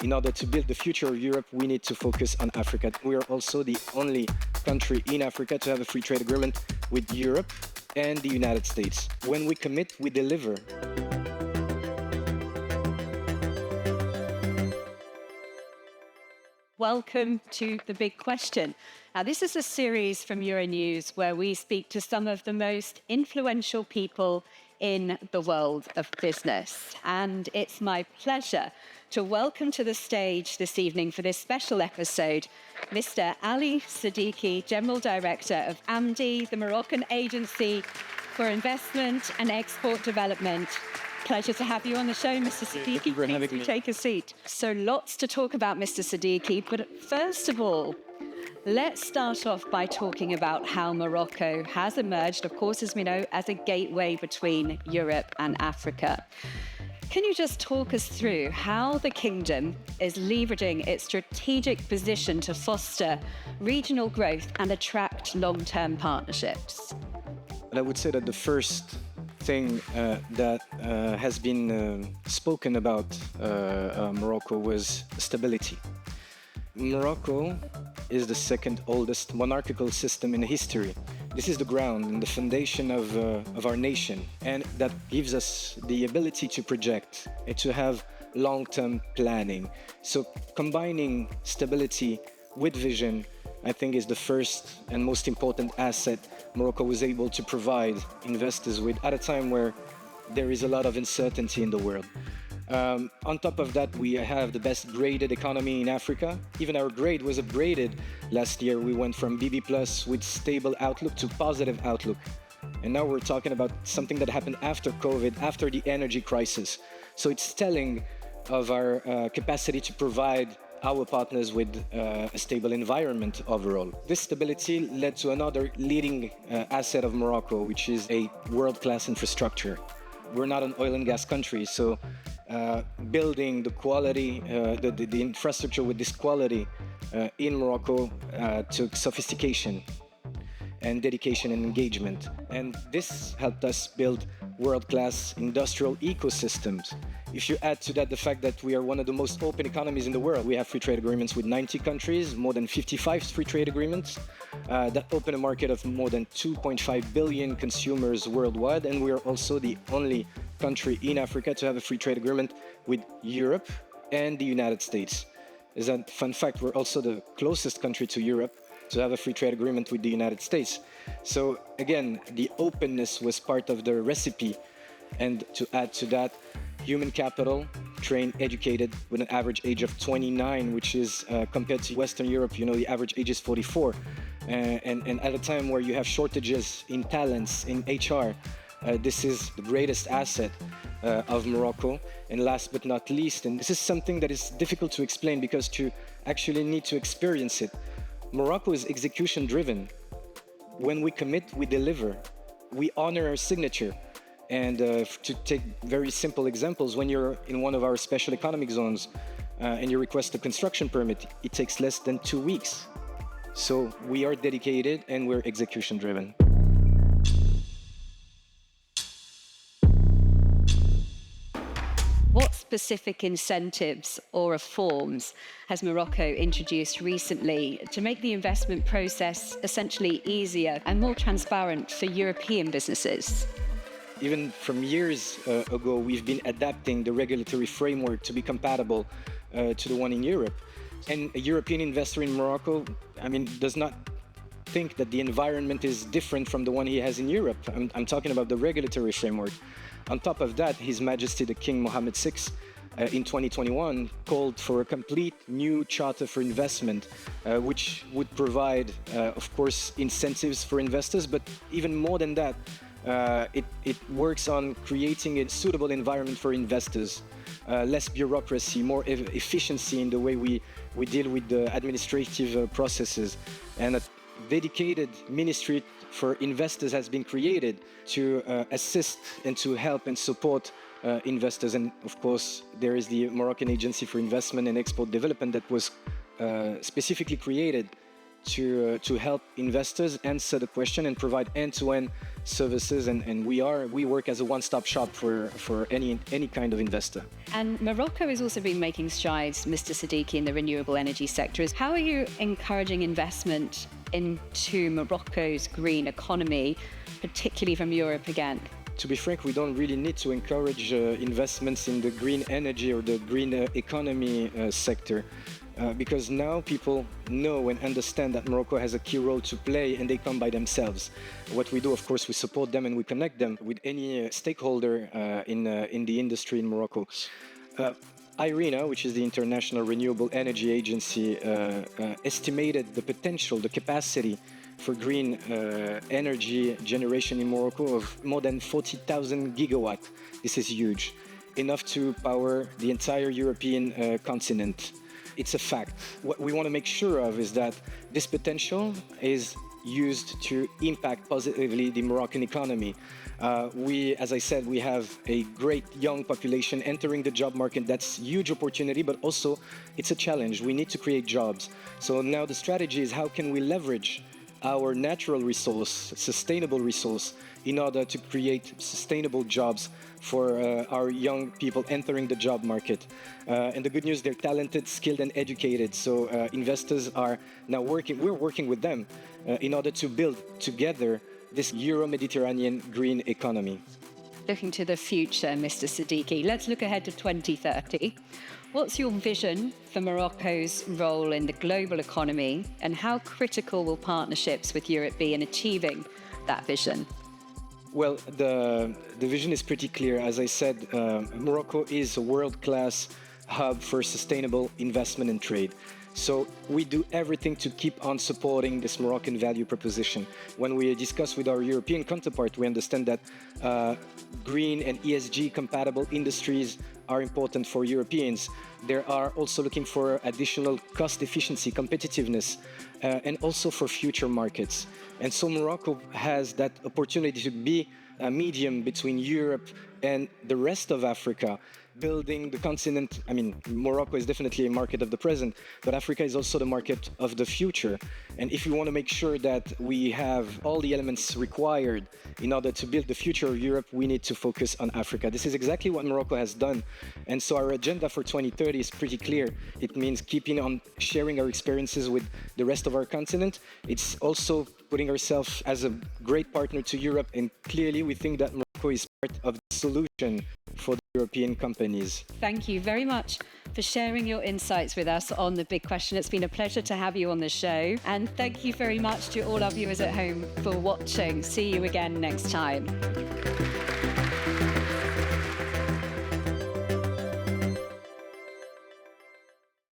In order to build the future of Europe, we need to focus on Africa. We are also the only country in Africa to have a free trade agreement with Europe and the United States. When we commit, we deliver. Welcome to The Big Question. Now, this is a series from Euronews where we speak to some of the most influential people in the world of business. And it's my pleasure to welcome to the stage this evening for this special episode, Mr. Ali Seddiki, General Director of AMDIE, the Moroccan Agency for Investment and Export Development. Pleasure to have you on the show, Mr. Seddiki. Thank you for having me. Take a seat. So lots to talk about, Mr. Seddiki, but first of all, let's start off by talking about how Morocco has emerged, of course, as we know, as a gateway between Europe and Africa. Can you just talk us through how the kingdom is leveraging its strategic position to foster regional growth and attract long-term partnerships? And I would say that the first thing that has been spoken about Morocco was stability. Morocco is the second oldest monarchical system in history. This is the ground and the foundation of our nation, and that gives us the ability to project and to have long-term planning. So combining stability with vision, I think, is the first and most important asset Morocco was able to provide investors with at a time where there is a lot of uncertainty in the world. On top of that, we have the best graded economy in Africa. Even our grade was upgraded last year. We went from BB plus with stable outlook to positive outlook. And now we're talking about something that happened after COVID, after the energy crisis. So it's telling of our capacity to provide our partners with a stable environment overall. This stability led to another leading asset of Morocco, which is a world-class infrastructure. We're not an oil and gas country, so building the quality, the infrastructure with this quality in Morocco took sophistication and dedication and engagement. And this helped us build world-class industrial ecosystems. If you add to that the fact that we are one of the most open economies in the world, we have free trade agreements with 90 countries, more than 55 free trade agreements that open a market of more than 2.5 billion consumers worldwide. And we are also the only country in Africa to have a free trade agreement with Europe and the United States. As a fun fact, we're also the closest country to Europe to have a free trade agreement with the United States. So again, the openness was part of the recipe. And to add to that, human capital, trained, educated, with an average age of 29, which is compared to Western Europe, the average age is 44. And at a time where you have shortages in talents, in HR, this is the greatest asset of Morocco. And last but not least, and this is something that is difficult to explain because you actually need to experience it, Morocco is execution driven. When we commit, we deliver. We honor our signature. And to take very simple examples, when you're in one of our special economic zones and you request a construction permit, it takes less than 2 weeks. So we are dedicated and we're execution driven. What specific incentives or reforms has Morocco introduced recently to make the investment process essentially easier and more transparent for European businesses? Even from years ago, we've been adapting the regulatory framework to be compatible to the one in Europe. And a European investor in Morocco, does not think that the environment is different from the one he has in Europe. I'm talking about the regulatory framework. On top of that, His Majesty the King Mohammed VI in 2021 called for a complete new charter for investment, which would provide, of course, incentives for investors, but even more than that, it works on creating a suitable environment for investors, less bureaucracy, more efficiency in the way we deal with the administrative processes, and a dedicated ministry for investors has been created to assist and to help and support investors. And of course, there is the Moroccan Agency for Investment and Export Development that was specifically created to help investors answer the question and provide end-to-end services. And we work as a one-stop shop for any kind of investor. And Morocco has also been making strides, Mr. Seddiki, in the renewable energy sector. How are you encouraging investment into Morocco's green economy, particularly from Europe again? To be frank, we don't really need to encourage investments in the green energy or the green economy sector. Because now people know and understand that Morocco has a key role to play, and they come by themselves. What we do, of course, we support them and we connect them with any stakeholder in the industry in Morocco. IRENA, which is the International Renewable Energy Agency, estimated the potential, the capacity for green energy generation in Morocco of more than 40,000 gigawatts. This is huge, enough to power the entire European continent. It's a fact. What we want to make sure of is that this potential is used to impact positively the Moroccan economy. As I said, we have a great young population entering the job market. That's a huge opportunity, but also it's a challenge. We need to create jobs. So now the strategy is how can we leverage our natural resource, sustainable resource, in order to create sustainable jobs for our young people entering the job market. And the good news, they're talented, skilled, and educated. So investors are now we're working with them in order to build together this Euro-Mediterranean green economy. Looking to the future, Mr. Seddiki, let's look ahead to 2030. What's your vision for Morocco's role in the global economy, and how critical will partnerships with Europe be in achieving that vision? Well, the vision is pretty clear. As I said, Morocco is a world-class hub for sustainable investment and trade. So we do everything to keep on supporting this Moroccan value proposition. When we discuss with our European counterpart, we understand that green and ESG compatible industries are important for Europeans. They are also looking for additional cost efficiency, competitiveness, and also for future markets. And so Morocco has that opportunity to be a medium between Europe and the rest of Africa, building the continent. I mean, Morocco is definitely a market of the present, but Africa is also the market of the future. And if we want to make sure that we have all the elements required in order to build the future of Europe, we need to focus on Africa. This is exactly what Morocco has done. And so our agenda for 2030 is pretty clear. It means keeping on sharing our experiences with the rest of our continent. It's also putting ourselves as a great partner to Europe. And clearly, we think that Morocco is part of the solution for the European companies. Thank you very much for sharing your insights with us on The Big Question. It's been a pleasure to have you on the show. And thank you very much to all our viewers at home for watching. See you again next time.